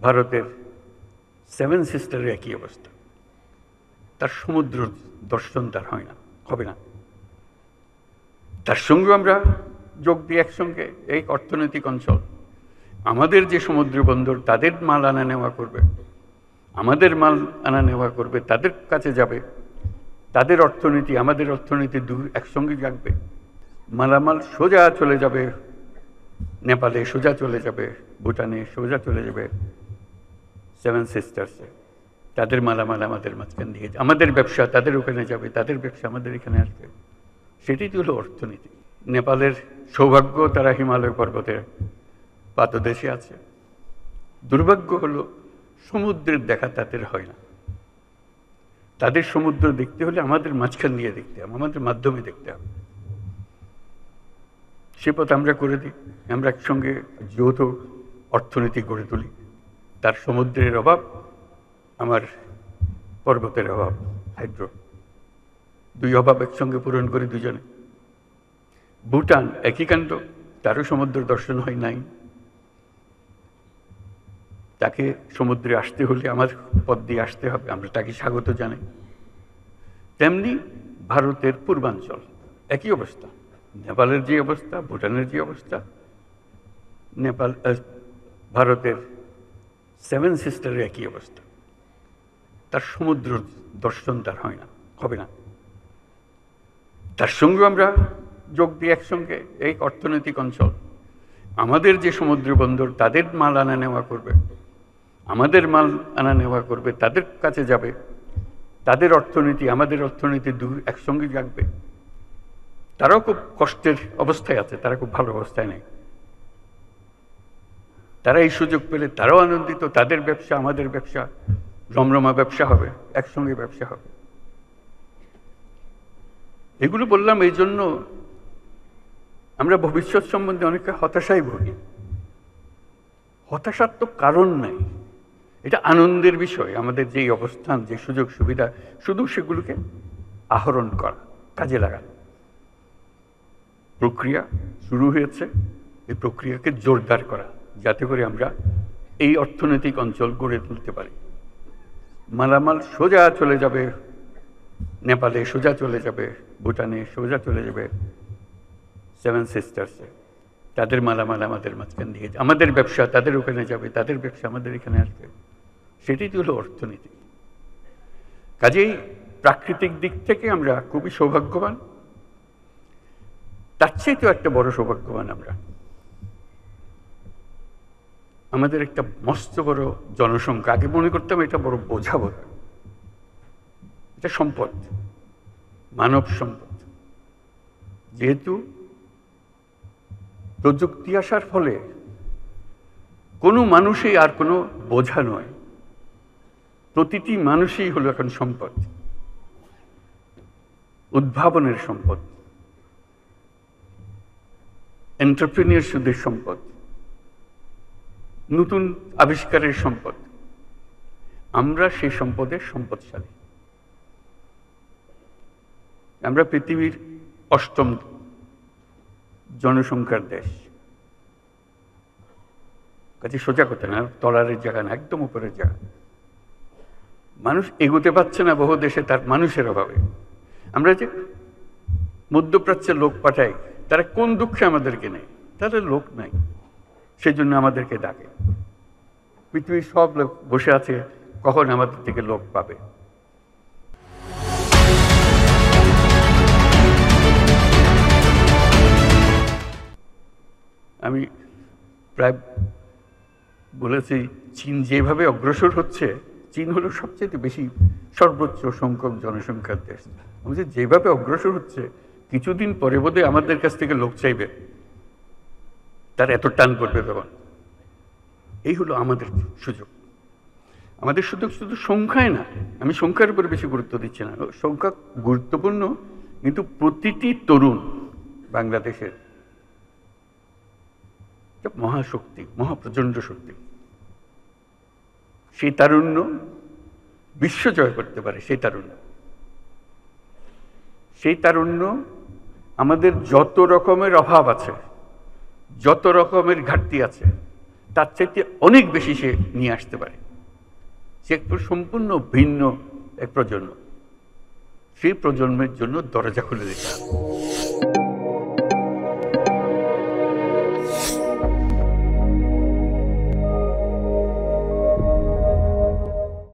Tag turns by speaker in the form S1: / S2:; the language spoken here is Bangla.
S1: ভারতের সেভেন সিস্টারের একই অবস্থা। তার সমুদ্র দর্শন তার হয় না, হবে না। তার সঙ্গে আমরা যোগ দিই একসঙ্গে এই অর্থনৈতিক অঞ্চল। আমাদের যে সমুদ্র বন্দর, তাদের মাল আনা নেওয়া করবে, আমাদের মাল আনা নেওয়া করবে, তাদের কাছে যাবে, তাদের অর্থনীতি আমাদের অর্থনীতি একসঙ্গে জাগবে। মালামাল সোজা চলে যাবে নেপালে, সোজা চলে যাবে ভুটানে, সোজা চলে যাবে সেভেন সিস্টার্সে। তাদের মালামাল আমাদের মাঝখান দিয়ে, আমাদের ব্যবসা তাদের ওখানে যাবে, তাদের ব্যবসা আমাদের এখানে আসবে। সেটাই তো হলো অর্থনীতি। নেপালের সৌভাগ্য, তারা হিমালয় পর্বতের পাদদেশে আছে। দুর্ভাগ্য হলো সমুদ্রের দেখা তাদের হয় না। তাদের সমুদ্র দেখতে হলে আমাদের মাঝখান দিয়ে দেখতে হবে, আমাদের মাধ্যমে দেখতে হবে। সে পথ আমরা করে দিই, আমরা একসঙ্গে যৌথ অর্থনীতি গড়ে তুলি। তার সমুদ্রের অভাব, আমার পর্বতের অভাব, হাইড্রো, দুই অভাব একসঙ্গে পূরণ করি দুজনে। ভুটান একই কাণ্ড, তারও সমুদ্র দর্শন হয় নাই। তাকে সমুদ্রে আসতে হলে আমার পথ দিয়ে আসতে হবে, আমরা তাকে স্বাগত জানাই। তেমনি ভারতের পূর্বাঞ্চল একই অবস্থা। নেপালের যে অবস্থা, ভুটানের যে অবস্থা, ভারতের সেভেন সিস্টারের একই অবস্থা। তার সমুদ্র দর্শন তার হয় না, হবে না। তার সঙ্গে আমরা যোগ দিই একসঙ্গে এই অর্থনৈতিক অঞ্চল। আমাদের যে সমুদ্র বন্দর, তাদের মাল আনা নেওয়া করবে, আমাদের মাল আনা নেওয়া করবে, তাদের কাছে যাবে, তাদের অর্থনীতি আমাদের অর্থনীতি একসঙ্গে জাগবে। তারাও খুব কষ্টের অবস্থায় আছে, তারা খুব ভালো অবস্থায় নেই। তারা এই সুযোগ পেলে তারাও আনন্দিত, তাদের ব্যবসা আমাদের ব্যবসা, রমরমা ব্যবসা হবে, একসঙ্গে ব্যবসা হবে। এগুলো বললাম এই জন্য, আমরা ভবিষ্যৎ সম্বন্ধে অনেকটা হতাশায় ভুগি। হতাশার তো কারণ নাই, এটা আনন্দের বিষয়। আমাদের যেই অবস্থান, যে সুযোগ সুবিধা, শুধু সেগুলোকে আহরণ করা, কাজে লাগানো। প্রক্রিয়া শুরু হয়েছে, এই প্রক্রিয়াকে জোরদার করা, যাতে করে আমরা এই অর্থনৈতিক অঞ্চল গড়ে তুলতে পারি। মালামাল সোজা চলে যাবে নেপালে, সোজা চলে যাবে ভুটানে, সোজা চলে যাবে সেভেন সিস্টার্সে। তাদের মালামাল আমাদের মাঝখান দিয়ে, আমাদের ব্যবসা তাদের ওখানে যাবে, তাদের ব্যবসা আমাদের এখানে আসবে। সেটাই তো হলো অর্থনীতি। কাজেই প্রাকৃতিক দিক থেকে আমরা খুবই সৌভাগ্যবান। তার চেয়েও একটা বড় সৌভাগ্যবান আমরা, আমাদের একটা মস্ত বড় জনসংখ্যা। আগে মনে করতাম এটা বড় বোঝা বোধ, এটা সম্পদ, মানব সম্পদ। যেহেতু প্রযুক্তি আসার ফলে কোনো মানুষই আর কোনো বোঝা নয়, প্রতিটি মানুষই হলো এখন সম্পদ, উদ্ভাবনের সম্পদ, এন্টারপ্রেনিয়রশিপের সম্পদ, নতুন আবিষ্কারের সম্পদ। আমরা সেই সম্পদের সম্পদশালী। আমরা পৃথিবীর 8ম জনসংখ্যার দেশ। কাজে সোজা কথা না, তলারের জায়গা না, একদম উপরের জায়গা। মানুষ এগোতে পারছে না বহু দেশে তার মানুষের অভাবে। আমরা যে মধ্যপ্রাচ্যের লোক পাঠাই, তারা কোন দুঃখে আমাদেরকে নেই, তাদের লোক নাই, সেজন্য আমাদেরকে ডাকে। পৃথিবীর সব লোক বসে আছে কখন আমাদের থেকে লোক পাবে। আমি প্রায় বলেছি, চীন যেভাবে অগ্রসর হচ্ছে, চীন হলো সবচেয়ে বেশি সর্বোচ্চ সংখ্যক জনসংখ্যার দেশ। বলছি যেভাবে অগ্রসর হচ্ছে, কিছুদিন পরে বোধহয় আমাদের কাছ থেকে লোক চাইবে, তার এত টান করবে তখন। এই হলো আমাদের সুযোগ। আমাদের সুযোগ শুধু সংখ্যায় না, আমি সংখ্যার উপর বেশি গুরুত্ব দিচ্ছি না, সংখ্যা গুরুত্বপূর্ণ, কিন্তু প্রতিটি তরুণ বাংলাদেশের মহাশক্তি, মহাপ্রচণ্ড শক্তি। সেই তারুণ্য বিশ্ব জয় করতে পারে। সেই তারুণ্য আমাদের যত রকমের অভাব আছে, যত রকমের ঘাটতি আছে, তার চাইতে অনেক বেশি সে নিয়ে আসতে পারে। সে একটু সম্পূর্ণ ভিন্ন এক প্রজন্ম, সেই প্রজন্মের জন্য দরজা খুলে দিতে হবে।